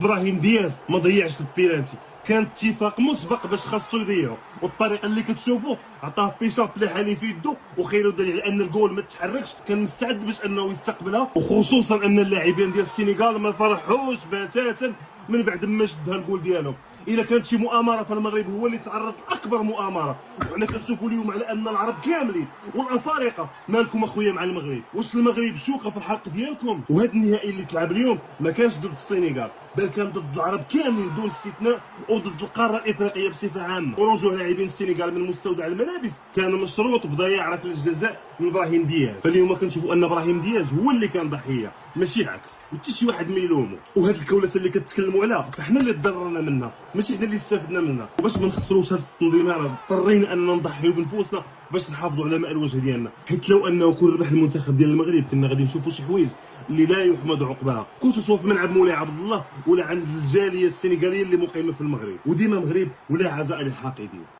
ابراهيم دياز ما ضيعش البيلانتي، كان اتفاق مسبق باش خاصو يضيعو، والطريقه اللي كتشوفوا عطاه بيشاب لحالي في يدو وخيرو دليل على ان الجول ما تحركش، كان مستعد باش انه يستقبلها، وخصوصا ان اللاعبين ديال السنغال ما فرحوش بتاتا من بعد ما شدها الجول ديالهم. الا كانت شي مؤامره فالمغرب هو اللي تعرض لاكبر مؤامره، وحنا كنشوفوا اليوم على ان العرب كاملين والافارقه مالكم اخويا مع المغرب. واش المغرب شوكه في الحلق ديالكم؟ وهذا النهائي اللي تلعب اليوم ما كانش ضد السنغال، بل كان ضد العرب كاملين دون استثناء، وضد القاره الافريقيه بصفه عامه. ورجوع لاعبين السنغال من مستودع الملابس كان مشروط بضياع ركله الجزاء من ابراهيم دياز، فاليوم كنشوفوا ان ابراهيم دياز هو اللي كان ضحيه ماشي العكس، وحتى شي واحد ما يلومو. وهاد الكولسه اللي كتكلموا عليها فاحنا اللي تضررنا منها ماشي حنا اللي استفدنا منها، وباش ما نخسروش هاد التنظيمات اضطرينا اننا نضحيو بنفوسنا باش نحافظوا على ماء الوجه ديالنا، حيت لو انه كون ربح المنتخب ديال المغرب كنا غادي نشوفوا شي حوايج اللي لا يحمد عقباها، خصوصا في ملعب مولاي عبد الله ولا عند الجاليه السنغاليه اللي مقيمه في المغرب. وديما مغرب ولا عزاء للحاقدين.